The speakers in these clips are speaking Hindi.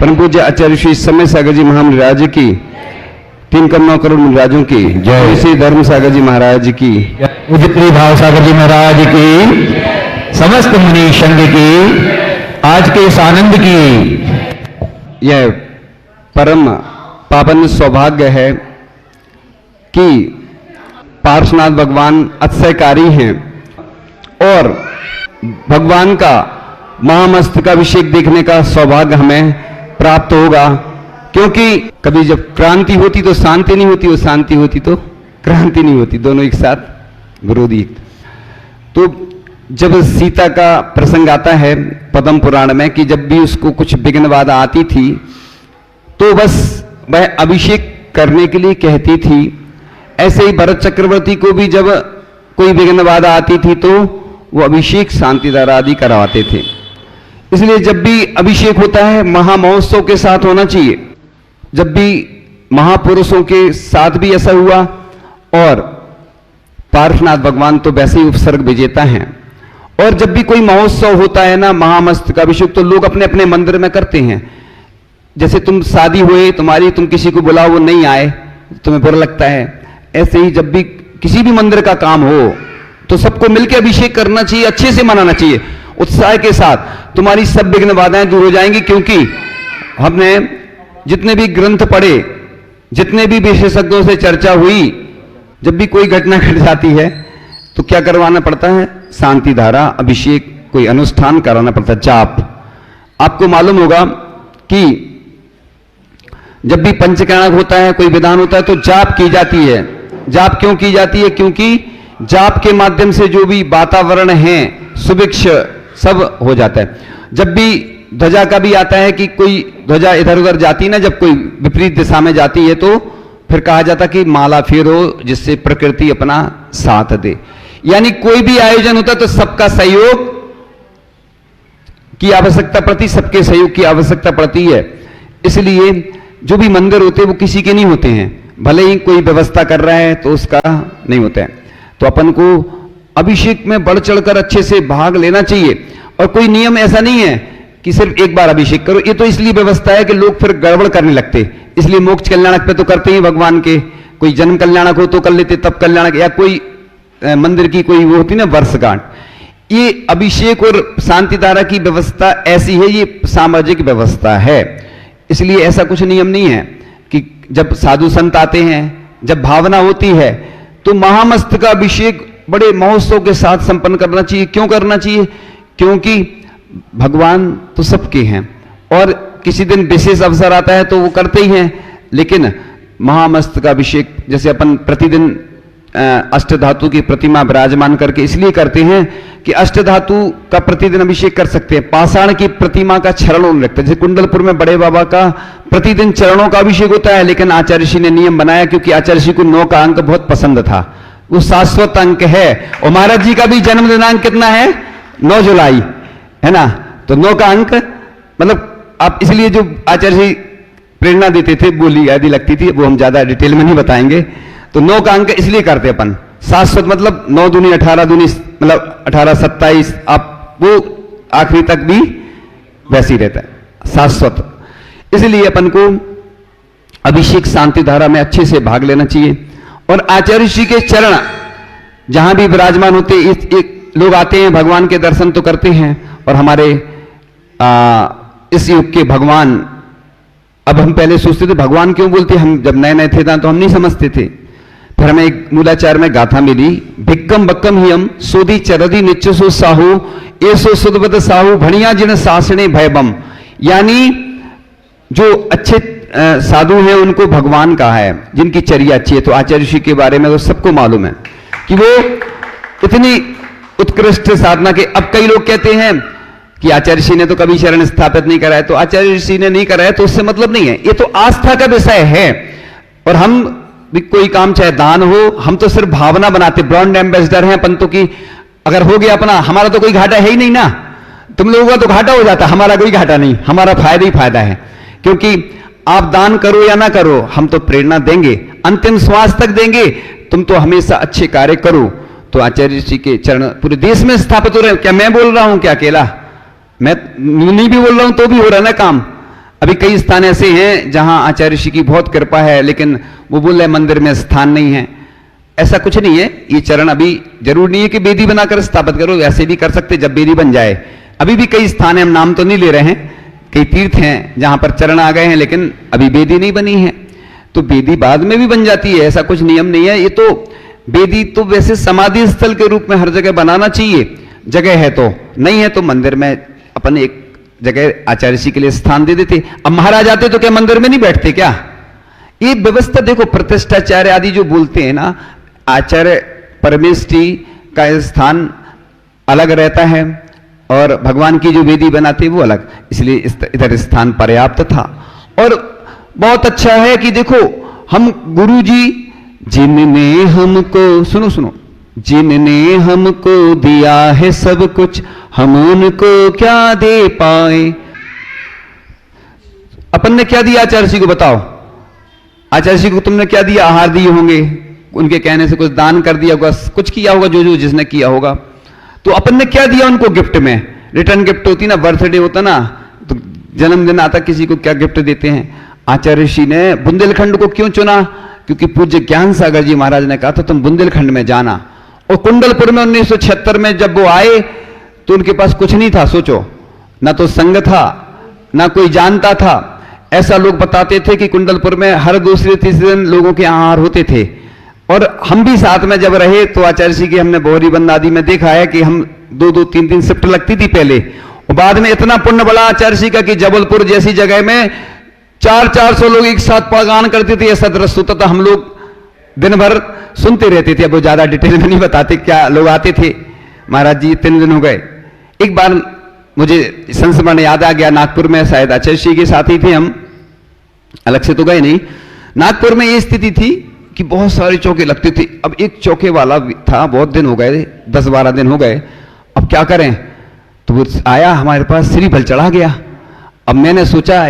परम पूज्य आचार्य श्री समय सागर जी महाराज की, 3 करोड़ 9 करोड़ मुनिराजों की जय, श्री धर्म सागर जी महाराज की, पूज्य भाव सागर जी महाराज की, समस्त मुनि संघ की, आज के इस आनंद की। यह परम पावन सौभाग्य है कि पार्श्वनाथ भगवान अतिशयकारी हैं और भगवान का महामस्तकाभिषेक देखने का सौभाग्य हमें प्राप्त होगा, क्योंकि कभी जब क्रांति होती तो शांति नहीं होती और शांति होती तो क्रांति नहीं होती, दोनों एक साथ विरोधी। तो जब सीता का प्रसंग आता है पद्म पुराण में कि जब भी उसको कुछ विघ्न बाधा आती थी तो बस वह अभिषेक करने के लिए कहती थी। ऐसे ही भरत चक्रवर्ती को भी जब कोई विघ्न बाधा आती थी तो वो अभिषेक शांतिधारा आदि करवाते थे। इसलिए जब भी अभिषेक होता है महामहोत्सव के साथ होना चाहिए। जब भी महापुरुषों के साथ भी ऐसा हुआ, और पार्श्वनाथ भगवान तो वैसे ही उपसर्ग विजेता हैं, और जब भी कोई महोत्सव होता है ना महामस्तकाभिषेक, तो लोग अपने अपने मंदिर में करते हैं। जैसे तुम शादी हुए तुम्हारी, तुम किसी को बुलाओ वो नहीं आए, तुम्हें बुरा लगता है। ऐसे ही जब भी किसी भी मंदिर का काम हो तो सबको मिलकर अभिषेक करना चाहिए, अच्छे से मनाना चाहिए, उत्साह के साथ। तुम्हारी सब विघ्न बाधाएं दूर हो जाएंगी, क्योंकि हमने जितने भी ग्रंथ पढ़े, जितने भी विशेषज्ञों से चर्चा हुई, जब भी कोई घटना घट जाती है तो क्या करवाना पड़ता है? शांति धारा अभिषेक, कोई अनुष्ठान कराना पड़ता है, जाप। आपको मालूम होगा कि जब भी पंचकर्णक होता है, कोई विधान होता है, तो जाप की जाती है। जाप क्यों की जाती है? क्योंकि जाप के माध्यम से जो भी वातावरण है सुभिक्ष सब हो जाता है। जब भी ध्वजा का भी आता है कि कोई ध्वजा इधर उधर जाती ना, जब कोई विपरीत दिशा में जाती है तो फिर कहा जाता कि माला फेरो जिससे प्रकृति अपना साथ दे। यानी कोई भी आयोजन होता है तो सबका सहयोग की आवश्यकता पड़ती, सबके सहयोग की आवश्यकता पड़ती है। इसलिए जो भी मंदिर होते हैं वो किसी के नहीं होते हैं, भले ही कोई व्यवस्था कर रहा है तो उसका नहीं होता है। तो अपन को अभिषेक में बढ़ चढ़कर अच्छे से भाग लेना चाहिए, और कोई नियम ऐसा नहीं है कि सिर्फ एक बार अभिषेक करो। ये तो इसलिए व्यवस्था है कि लोग फिर गड़बड़ करने लगते, इसलिए मोक्ष कल्याणक पे तो करते ही भगवान के, कोई जन्म कल्याणक हो तो कर लेते, तब कल्याणक, या कोई मंदिर की कोई वो होती ना वर्षगांठ। ये अभिषेक और शांति धारा की व्यवस्था ऐसी है, ये सामाजिक व्यवस्था है। इसलिए ऐसा कुछ नियम नहीं है कि जब साधु संत आते हैं, जब भावना होती है तो महामस्त का अभिषेक बड़े महोत्सव के साथ संपन्न करना चाहिए। क्यों करना चाहिए? क्योंकि भगवान तो सबके हैं, और किसी दिन विशेष अवसर आता है तो वो करते ही हैं। लेकिन महामस्त का अभिषेक जैसे अपन प्रतिदिन अष्टधातु की प्रतिमा विराजमान करके इसलिए करते हैं कि अष्टधातु का प्रतिदिन अभिषेक कर सकते हैं। पाषाण की प्रतिमा का चरणों रखते हैं, जैसे कुंडलपुर में बड़े बाबा का प्रतिदिन चरणों का अभिषेक होता है। लेकिन आचार्य जी ने नियम बनाया, क्योंकि आचार्य जी को 9 का अंक बहुत पसंद था, वो शाश्वत अंक है। और महाराज जी का भी जन्म दिनांक कितना है? 9 जुलाई है ना। तो 9 का अंक मतलब आप, इसलिए जो आचार्य जी प्रेरणा देते थे, बोली आदि लगती थी, वो हम ज्यादा डिटेल में नहीं बताएंगे। तो 9 का अंक इसलिए करते अपन, शाश्वत मतलब 9 दूनी 18 दूनी मतलब 18 27, आप वो आखिरी तक भी वैसे ही रहता है, शाश्वत। इसलिए अपन को अभिषेक शांति धारा में अच्छे से भाग लेना चाहिए। और आचार्य जी के चरण जहां भी विराजमान होते, एक लोग आते हैं भगवान के दर्शन तो करते हैं। और हमारे इस युग के भगवान, अब हम पहले सोचते थे भगवान क्यों बोलते, हम जब नए नए थे ना तो हम नहीं समझते थे। फिर हमें एक मूलाचार में गाथा मिली, भिक्कम बक्कम हियम सोदी चरदी निच्चसो साहू एसो सुदबद साहू भणिया जिन सासने भयबम। यानी जो अच्छे साधु हैं उनको भगवान कहा है, जिनकी चर्या अच्छी है। तो आचार्य जी के बारे में तो सबको मालूम है कि वो इतनी उत्कृष्ट साधना के। अब कई लोग कहते हैं कि आचार्य जी ने तो कभी शरण स्थापित नहीं कराया, तो आचार्य जी ने नहीं कराया तो उससे मतलब नहीं है, ये तो आस्था का विषय है। और हम भी कोई काम चाहे दान हो, हम तो सिर्फ भावना बनाते, ब्रांड एम्बेसडर हैं पंतों की। अगर हो गया अपना, हमारा तो कोई घाटा है ही नहीं ना। तुम लोगों का तो घाटा हो जाता, हमारा कोई घाटा नहीं, हमारा फायदा ही फायदा है। क्योंकि आप दान करो या ना करो, हम तो प्रेरणा देंगे, अंतिम श्वास तक देंगे। तुम तो हमेशा अच्छे कार्य करो। तो आचार्य जी के चरण पूरे देश में स्थापित हो रहे हैं। क्या मैं बोल रहा हूं क्या अकेला? मैं नहीं भी बोल रहा हूं तो भी हो रहा है ना काम। अभी कई स्थान ऐसे हैं जहां आचार्य ऋषि की बहुत कृपा है, लेकिन वो बोल रहे मंदिर में स्थान नहीं है। ऐसा कुछ नहीं है। ये चरण अभी जरूर नहीं है कि वेदी बनाकर स्थापित करो, ऐसे भी कर सकते जब वेदी बन जाए। अभी भी कई स्थान है, हम नाम तो नहीं ले रहे हैं, कई तीर्थ हैं जहां पर चरण आ गए हैं, लेकिन अभी वेदी नहीं बनी है। तो वेदी बाद में भी बन जाती है, ऐसा कुछ नियम नहीं है। ये तो वेदी तो वैसे समाधि स्थल के रूप में हर जगह बनाना चाहिए, जगह है तो, नहीं है तो मंदिर में अपन एक जगह आचार्य ऋषि के लिए स्थान दे देते। अब महाराज आते तो क्या मंदिर में नहीं बैठते क्या? ये व्यवस्था देखो, प्रतिष्ठाचार्य आदि जो बोलते हैं ना, आचार्य परमेष्ठी का स्थान अलग रहता है और भगवान की जो वेदी बनाते वो अलग, इसलिए इधर स्थान पर्याप्त था। और बहुत अच्छा है कि देखो हम गुरु जी जिनने हमको, सुनो सुनो, जिनने हमको दिया है सब कुछ, हम उनको क्या दे पाए। अपन ने क्या दिया आचार्य ऋषि को, बताओ। आचार्य ऋषि को तुमने क्या दिया? आहार दिए होंगे, उनके कहने से कुछ दान कर दिया होगा, कुछ किया होगा जो जो जिसने किया होगा। तो अपन ने क्या दिया उनको गिफ्ट में? रिटर्न गिफ्ट होती ना, बर्थडे होता ना, तो जन्मदिन आता, किसी को क्या गिफ्ट देते हैं। आचार्य ऋषि ने बुंदेलखंड को क्यों चुना? क्योंकि पूज्य ज्ञान सागर जी महाराज ने कहा था तुम बुंदेलखंड में जाना। और कुंडलपुर में 1976 में जब वो आए तो उनके पास कुछ नहीं था, सोचो, ना तो संघ था, ना कोई जानता था। ऐसा लोग बताते थे कि कुंडलपुर में हर दूसरे तीसरे दिन लोगों के आहार होते थे। और हम भी साथ में जब रहे तो आचार्य ऋषि की हमने बोहरी बंद आदि में देखा है कि हम 2-2, 3-3 शिफ्ट लगती थी पहले, और बाद में इतना पुण्य बड़ा आचार्य ऋषि का कि जबलपुर जैसी जगह में 400-400 लोग एक साथ पागान करते थे। ऐसा दृश्य होता था, हम लोग दिन भर सुनते रहते थे। अब वो ज्यादा डिटेल में नहीं बताते क्या लोग आते थे। महाराज जी 3 दिन हो गए। एक बार मुझे संस्मरण याद आ गया, नागपुर में शायद आचार्य ऋषि के साथ ही थे हम, अलग से तो गए नहीं। नागपुर में ये स्थिति थी कि बहुत सारे चौके लगते थे। अब एक चौके वाला था, बहुत दिन हो गए, 10-12 दिन हो गए, अब क्या करें। तो वो आया हमारे पास, श्रीफल चढ़ा गया। अब मैंने सोचा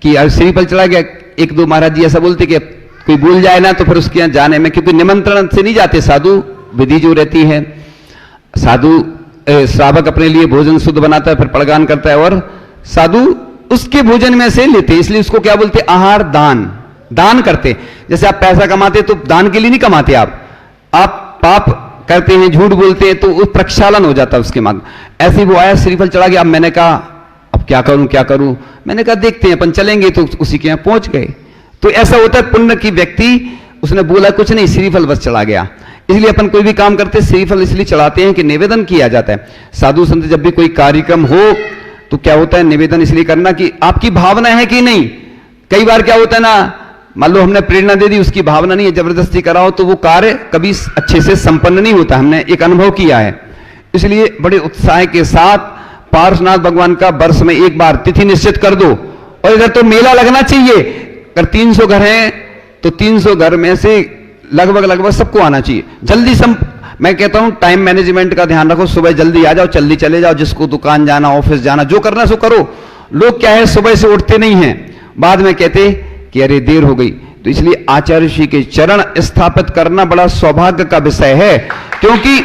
कि अब श्रीफल चढ़ा गया, 1-2 महाराज जी ऐसा बोलते कि कोई भूल जाए ना तो फिर उसके यहाँ जाने में, क्योंकि निमंत्रण से नहीं जाते, साधु विधि जो रहती है, साधु श्रावक अपने लिए भोजन शुद्ध बनाता है, फिर पड़गान करता है, और साधु उसके भोजन में से लेते, इसलिए उसको क्या बोलते? आहार दान, दान करते। जैसे आप पैसा कमाते तो दान के लिए नहीं कमाते, आप पाप करते हैं, झूठ बोलते हैं, तो उस प्रक्षालन हो जाता है उसके माध्यम। ऐसे ही वो आया, श्रीफल चढ़ा गया। अब मैंने कहा अब क्या करूं, मैंने कहा देखते हैं, अपन चलेंगे। तो उसी के यहाँ पहुंच गए। तो ऐसा होता है पुण्य की व्यक्ति, उसने बोला कुछ नहीं, श्रीफल बस चढ़ा गया। इसलिए अपन कोई भी काम करते श्रीफल इसलिए चढ़ाते हैं कि निवेदन किया जाता है। साधु संत जब भी कोई कार्यक्रम हो तो क्या होता है, निवेदन इसलिए करना कि आपकी भावना है कि नहीं। कई बार क्या होता है ना, मान लो हमने प्रेरणा दे दी, उसकी भावना नहीं है, जबरदस्ती कराओ तो वो कार्य कभी अच्छे से संपन्न नहीं होता। हमने एक अनुभव किया है। इसलिए बड़े उत्साह के साथ पार्श्वनाथ भगवान का वर्ष में एक बार तिथि निश्चित कर दो। और इधर तो मेला लगना चाहिए। अगर 300 घर हैं तो 300 घर में से लगभग सबको आना चाहिए। जल्दी मैं कहता हूं टाइम मैनेजमेंट का ध्यान रखो। सुबह जल्दी आ जाओ, जल्दी चले जाओ, जिसको दुकान जाना, ऑफिस जाना, जो करना सो करो। लोग क्या है, सुबह से उठते नहीं हैं, बाद में कहते कि अरे देर हो गई। तो इसलिए आचार्य ऋषि के चरण स्थापित करना बड़ा सौभाग्य का विषय है, क्योंकि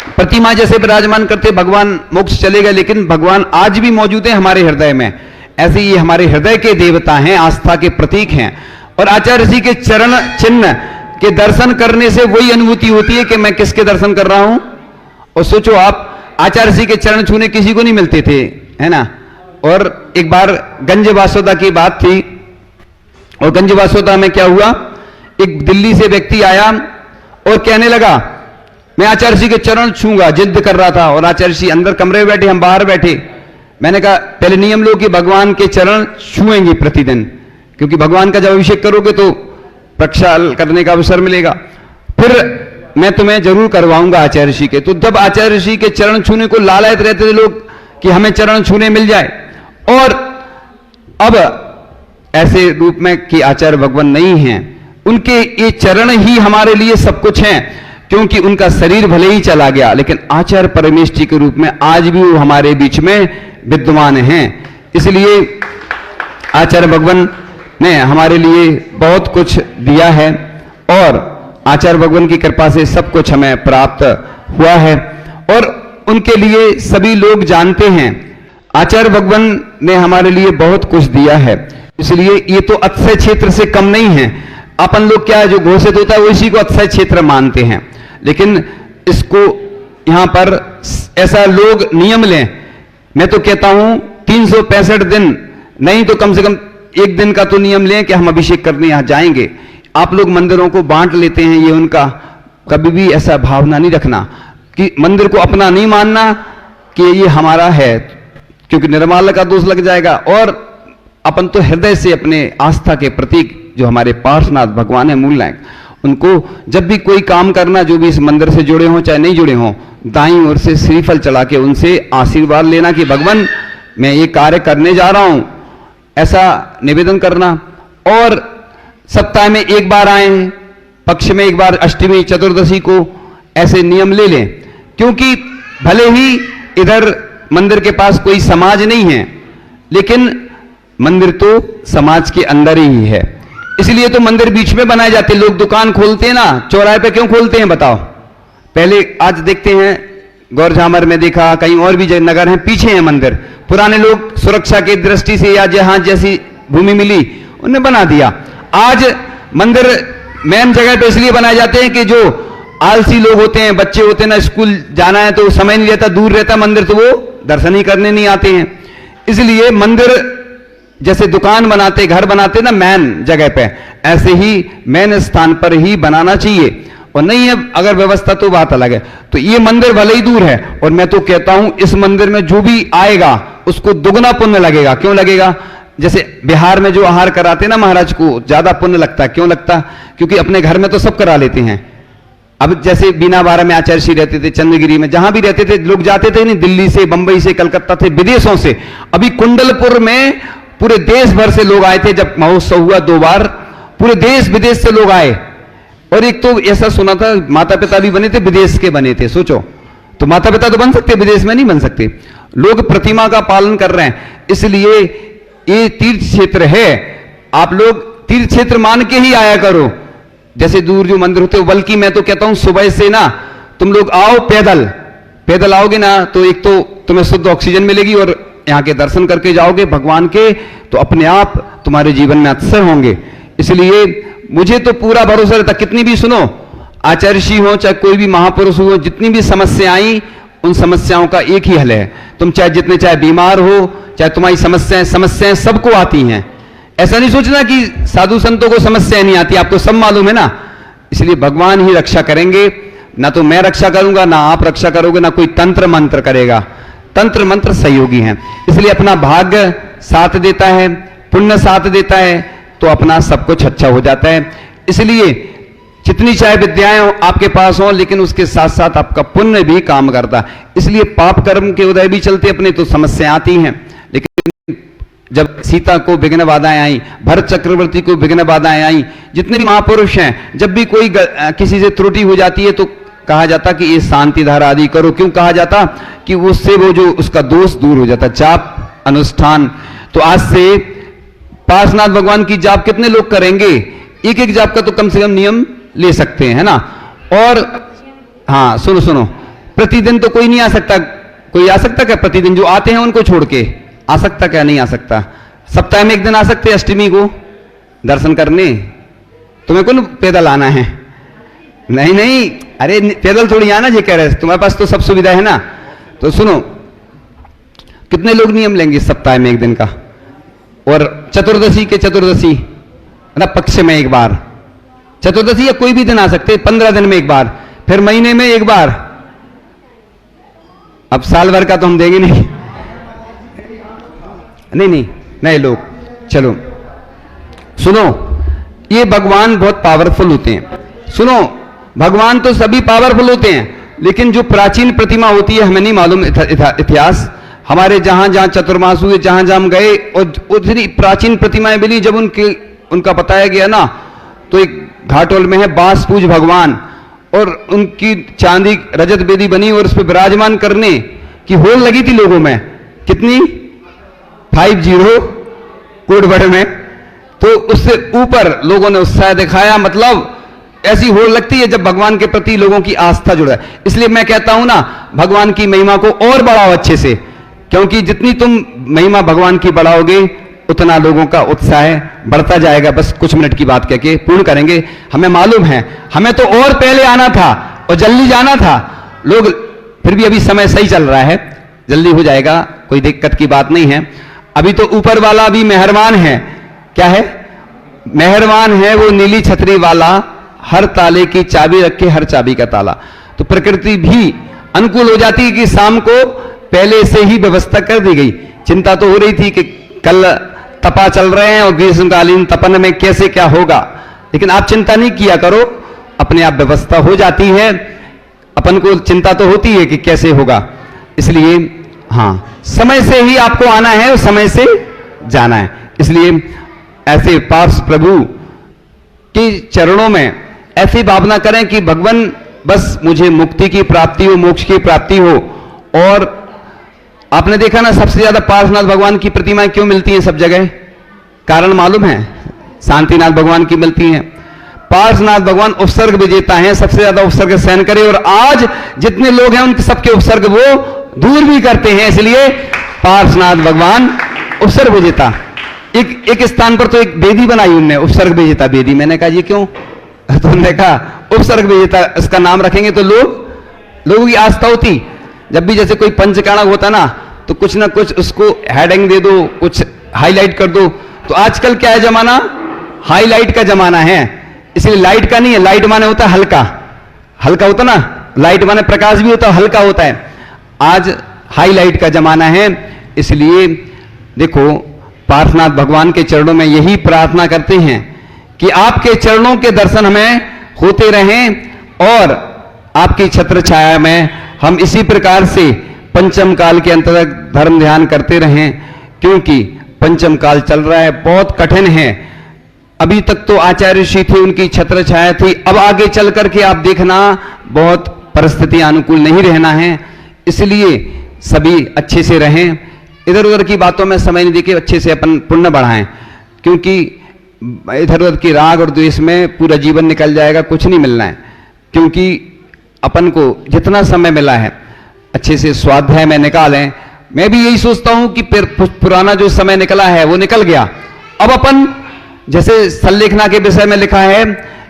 प्रतिमा जैसे विराजमान करते भगवान मोक्ष चले गए, लेकिन भगवान आज भी मौजूद है हमारे हृदय में। ऐसे ही हमारे हृदय के देवता हैं, आस्था के प्रतीक हैं। और आचार्य ऋषि के चरण चिन्ह के दर्शन करने से वही अनुभूति होती है कि मैं किसके दर्शन कर रहा हूं। और सोचो आप, आचार्य ऋषि के चरण छूने किसी को नहीं मिलते थे, है ना। और एक बार गंज वासोदा की बात थी, और गंज वासोदा में क्या हुआ, एक दिल्ली से व्यक्ति आया और कहने लगा मैं आचार्य ऋषि के चरण छूंगा, जिद कर रहा था। और आचार्य ऋषि अंदर कमरे में बैठे, हम बाहर बैठे। मैंने कहा पहले नियम लो कि भगवान के चरण छुएंगे प्रतिदिन, क्योंकि भगवान का जब अभिषेक करोगे तो प्रक्षाल करने का अवसर मिलेगा। फिर मैं तुम्हें जरूर करवाऊंगा आचार्य ऋषि के। तो जब आचार्य ऋषि के चरण छूने को लालायत रहते थे लोग कि हमें चरण छूने मिल जाए। और अब ऐसे रूप में कि आचार्य भगवान नहीं हैं, उनके ये चरण ही हमारे लिए सब कुछ हैं, क्योंकि उनका शरीर भले ही चला गया, लेकिन आचार्य परमेष्ठी के रूप में आज भी वो हमारे बीच में विद्यमान हैं। इसलिए आचार्य भगवान ने हमारे लिए बहुत कुछ दिया है, और आचार्य भगवान की कृपा से सब कुछ हमें प्राप्त हुआ है, और उनके लिए सभी लोग जानते हैं। आचार्य भगवान ने हमारे लिए बहुत कुछ दिया है, इसलिए ये तो अक्षय क्षेत्र से कम नहीं है। अपन लोग क्या है, जो घोषित होता है वो इसी को अक्षय क्षेत्र मानते हैं, लेकिन इसको यहां पर ऐसा लोग नियम लें। मैं तो कहता हूं 365 दिन नहीं तो कम से कम एक दिन का तो नियम लें कि हम अभिषेक करने यहां जाएंगे। आप लोग मंदिरों को बांट लेते हैं, ये उनका, कभी भी ऐसा भावना नहीं रखना कि मंदिर को अपना नहीं मानना कि ये हमारा है, क्योंकि निर्माल्य का दोष लग जाएगा। और अपन तो हृदय से अपने आस्था के प्रतीक जो हमारे पार्श्वनाथ भगवान है, मूल नायक, उनको जब भी कोई काम करना, जो भी इस मंदिर से जुड़े हों चाहे नहीं जुड़े हों, दाईं ओर से श्रीफल चढ़ा के उनसे आशीर्वाद लेना कि भगवान मैं ये कार्य करने जा रहा हूं, ऐसा निवेदन करना। और सप्ताह में एक बार आए, पक्ष में एक बार, अष्टमी चतुर्दशी को ऐसे नियम ले लें, क्योंकि भले ही इधर मंदिर के पास कोई समाज नहीं है, लेकिन मंदिर तो समाज के अंदर ही है, इसलिए तो मंदिर बीच में बनाए जाते हैं। लोग दुकान खोलते हैं ना, चौराहे पे क्यों खोलते हैं बताओ? पहले आज देखते हैं, गौरझामर में देखा, कहीं और भी नगर हैं, पीछे है मंदिर। पुराने लोग सुरक्षा की दृष्टि से या जहां जैसी भूमि मिली उन्हें बना दिया। आज मंदिर मेन जगह पे इसलिए बनाए जाते हैं कि जो आलसी लोग होते हैं, बच्चे होते हैं ना, स्कूल जाना है तो समय नहीं रहता, दूर रहता मंदिर, तो वो दर्शन ही करने नहीं आते हैं। इसलिए मंदिर जैसे दुकान बनाते, घर बनाते ना मेन जगह पे, ऐसे ही मेन स्थान पर ही बनाना चाहिए। और नहीं है अगर व्यवस्था तो बात अलग है। तो ये मंदिर भले ही दूर है, और मैं तो कहता हूं इस मंदिर में जो भी आएगा उसको दुगना पुण्य लगेगा। क्यों लगेगा? जैसे बिहार में जो आहार कराते ना महाराज को, ज्यादा पुण्य लगता है। क्यों लगता? क्योंकि अपने घर में तो सब करा लेते हैं। अब जैसे बीना बारा में आचार्य श्री रहते थे, चंद्रगिरी में, जहां भी रहते थे लोग जाते थे नहीं, दिल्ली से, बंबई से, कलकत्ता से, विदेशों से। अभी कुंडलपुर में पूरे देश भर से लोग आए थे, जब महोत्सव हुआ 2 बार, पूरे देश विदेश से लोग आए। और एक तो ऐसा सुना था माता पिता भी बने थे, विदेश के बने थे। सोचो, तो माता पिता तो बन सकते, विदेश में नहीं बन सकते। लोग प्रतिमा का पालन कर रहे हैं, इसलिए ये तीर्थ क्षेत्र है। आप लोग तीर्थ क्षेत्र मान के ही आया करो। जैसे दूर जो मंदिर होते हो, बल्कि मैं तो कहता हूं सुबह से ना तुम लोग आओ, पैदल आओगे ना तो एक तो तुम्हें शुद्ध ऑक्सीजन मिलेगी, और यहां के दर्शन करके जाओगे भगवान के, तो अपने आप तुम्हारे जीवन में अवसर होंगे। इसलिए मुझे तो पूरा भरोसा रहता, कितनी भी सुनो, आचार्य श्री हो चाहे कोई भी महापुरुष हो, जितनी भी समस्या आई, उन समस्याओं का एक ही हल है। तुम चाहे बीमार हो, चाहे तुम्हारी समस्याएं सबको आती हैं। ऐसा नहीं सोचना कि साधु संतों को समस्याएं नहीं आती, आपको सब मालूम है ना। इसलिए भगवान ही रक्षा करेंगे, ना तो मैं रक्षा करूंगा, ना आप रक्षा करोगे, ना कोई तंत्र मंत्र करेगा। तंत्र मंत्र सहयोगी हैं, इसलिए अपना भाग्य साथ देता है, पुण्य साथ देता है, तो अपना सब कुछ अच्छा हो जाता है। इसलिए जितनी चाहे विद्याएं आपके पास हो, लेकिन उसके साथ साथ आपका पुण्य भी काम करता है। इसलिए पाप कर्म के उदय भी चलते अपने, तो समस्या आती हैं। लेकिन जब सीता को विघ्न बाधाएं आई, भरत चक्रवर्ती को विघ्न बाधाएं आई, जितने भी महापुरुष हैं, जब भी कोई किसी से त्रुटि हो जाती है तो कहा जाता कि ये शांति धारा आदि करो। क्यों कहा जाता? कि उससे वो जो उसका दोष दूर हो जाता, जाप अनुष्ठान। तो आज से पार्श्वनाथ भगवान की जाप कितने लोग करेंगे? एक जाप का तो कम से कम नियम ले सकते हैं, है ना। और हाँ, सुनो, प्रतिदिन तो कोई नहीं आ सकता। कोई आ सकता क्या प्रतिदिन? जो आते हैं उनको छोड़ के आ सकता क्या? नहीं आ सकता। सप्ताह में एक दिन आ सकते, अष्टमी को दर्शन करने। तुम्हें कौन पैदल आना है? नहीं, अरे पैदल थोड़ी आना, ये कह रहे तुम्हारे पास तो सब सुविधा है ना। तो सुनो, कितने लोग नियम लेंगे सप्ताह में एक दिन का? और चतुर्दशी मतलब पक्ष में एक बार, चतुर्दशी या कोई भी दिन आ सकते, 15 दिन में एक बार, फिर महीने में एक बार। अब साल भर का तो हम देंगे नहीं। नहीं लोग, चलो सुनो, ये भगवान बहुत पावरफुल होते हैं। सुनो, भगवान तो सभी पावरफुल होते हैं, लेकिन जो प्राचीन प्रतिमा होती है, हमें नहीं मालूम इतिहास। हमारे जहां जहां चतुर्मास हुए, जहां जहां हम गए, और उतनी प्राचीन प्रतिमाएं मिली। जब उनका बताया गया ना, तो एक घाटोल में है बांस पूज भगवान, और उनकी चांदी रजत बेदी बनी, और उस पर विराजमान करने की होड़ लगी थी लोगों में। कितनी? 50 कोटबड़ में। तो उससे ऊपर लोगों ने उत्साह दिखाया। मतलब ऐसी होड़ लगती है जब भगवान के प्रति लोगों की आस्था जुड़ा है। इसलिए मैं कहता हूं ना, भगवान की महिमा को और बढ़ाओ अच्छे से, क्योंकि जितनी तुम महिमा भगवान की बढ़ाओगे उतना लोगों का उत्साह बढ़ता जाएगा। बस कुछ मिनट की बात कह के पूर्ण करेंगे। हमें मालूम है, हमें तो और पहले आना था और जल्दी जाना था लोग, फिर भी अभी समय सही चल रहा है, जल्दी हो जाएगा, कोई दिक्कत की बात नहीं है। अभी तो ऊपर वाला भी मेहरबान है। क्या है? मेहरबान है वो नीली छतरी वाला, हर ताले की चाबी रखे हर चाबी का ताला। तो प्रकृति भी अनुकूल हो जाती है कि शाम को पहले से ही व्यवस्था कर दी गई। चिंता तो हो रही थी कि कल तपा चल रहे हैं और ग्रीष्मकालीन तपन में कैसे क्या होगा, लेकिन आप चिंता नहीं किया करो, अपने आप व्यवस्था हो जाती है। अपन को चिंता तो होती है कि कैसे होगा, इसलिए हाँ, समय से ही आपको आना है और समय से जाना है। इसलिए ऐसे पार्ष प्रभु के चरणों में ऐसी भावना करें कि भगवान बस मुझे मुक्ति की प्राप्ति हो, मोक्ष की प्राप्ति हो। और आपने देखा ना, सबसे ज्यादा पार्श्वनाथ भगवान की प्रतिमाएं क्यों मिलती हैं सब जगह? कारण मालूम है? शांतिनाथ भगवान की मिलती हैं। पार्श्वनाथ भगवान उपसर्ग विजेता हैं, सबसे ज्यादा उपसर्ग सहन करे, और आज जितने लोग हैं उनके सबके उपसर्ग वो दूर भी करते हैं, इसलिए पार्श्वनाथ भगवान उपसर्ग विजेता। एक स्थान पर तो एक वेदी बनाई उनने, उपसर्ग विजेता वेदी। मैंने कहा ये क्यों? तो उन्होंने कहा उपसर्ग विजेता इसका नाम रखेंगे तो लोगों की आस्था होती। जब भी जैसे कोई पंचकाणक होता ना, तो कुछ ना कुछ उसको हेडिंग दे दो, कुछ हाईलाइट कर दो। तो आजकल क्या है जमाना? हाईलाइट का जमाना है, इसलिए लाइट का नहीं है। लाइट माने होता है हल्का, हल्का होता ना, लाइट माने प्रकाश भी होता है, हल्का होता है। आज हाईलाइट का जमाना है, इसलिए देखो पार्श्वनाथ भगवान के चरणों में यही प्रार्थना करते हैं कि आपके चरणों के दर्शन हमें होते रहें और आपकी छत्र छाया में हम इसी प्रकार से पंचम काल के अंतर्गत धर्म ध्यान करते रहें, क्योंकि पंचम काल चल रहा है, बहुत कठिन है। अभी तक तो आचार्य ऋषि थे, उनकी छत्र छाया थी, अब आगे चल करके आप देखना बहुत परिस्थितियां अनुकूल नहीं रहना है। इसलिए सभी अच्छे से रहें, इधर उधर की बातों में समय नहीं देके अच्छे से अपन पुण्य बढ़ाएं, क्योंकि इधर उधर की राग और द्वेष में पूरा जीवन निकल जाएगा, कुछ नहीं मिलना है। क्योंकि अपन को जितना समय मिला है अच्छे से स्वाध्याय में निकालें। मैं भी यही सोचता हूं कि पुराना जो समय निकला है वो निकल गया। अब अपन जैसे संलेखना के विषय में लिखा है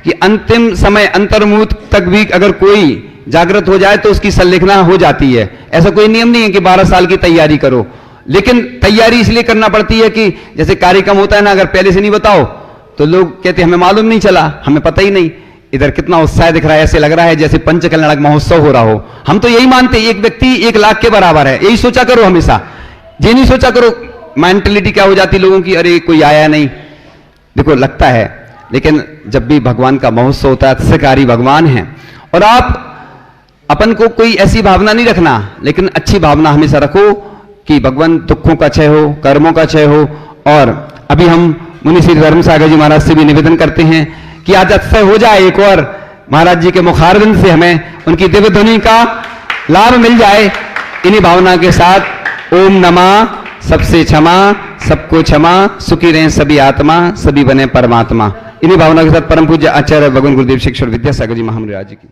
कि अंतिम समय अंतर्मुहूर्त तक भी अगर कोई जागृत हो जाए तो उसकी संलेखना हो जाती है। ऐसा कोई नियम नहीं है कि 12 साल की तैयारी करो, लेकिन तैयारी इसलिए करना पड़ती है कि जैसे कार्यक्रम होता है ना, अगर पहले से नहीं बताओ तो लोग कहते हमें मालूम नहीं चला, हमें पता ही नहीं। इधर कितना उत्साह दिख रहा है, ऐसे लग रहा है जैसे पंचकल्याणक महोत्सव हो रहा हो। हम तो यही मानते हैं एक व्यक्ति 1 लाख के बराबर है, यही सोचा करो हमेशा। ये नहीं सोचा करो मेंटलिटी क्या हो जाती लोगों की, अरे कोई आया नहीं। देखो लगता है, लेकिन जब भी भगवान का महोत्सव होता है, अत्यकारी भगवान है। और आप अपन को कोई ऐसी भावना नहीं रखना, लेकिन अच्छी भावना हमेशा रखो कि भगवान दुखों का क्षय हो, कर्मों का क्षय हो। और अभी हम मुनि श्री धर्मसागर जी महाराज से भी निवेदन करते हैं कि आज अक्षय हो जाए एक और, महाराज जी के मुखारविंद से हमें उनकी दिव्य ध्वनि का लाभ मिल जाए। इन्हीं भावना के साथ ओम नमः, सबसे क्षमा, सबको क्षमा, सुखी रहें सभी आत्मा, सभी बने परमात्मा। इन्हीं भावना के साथ परम पूज्य आचार्य भगवान गुरुदेव शिक्षण विद्यासागर जी महाराज की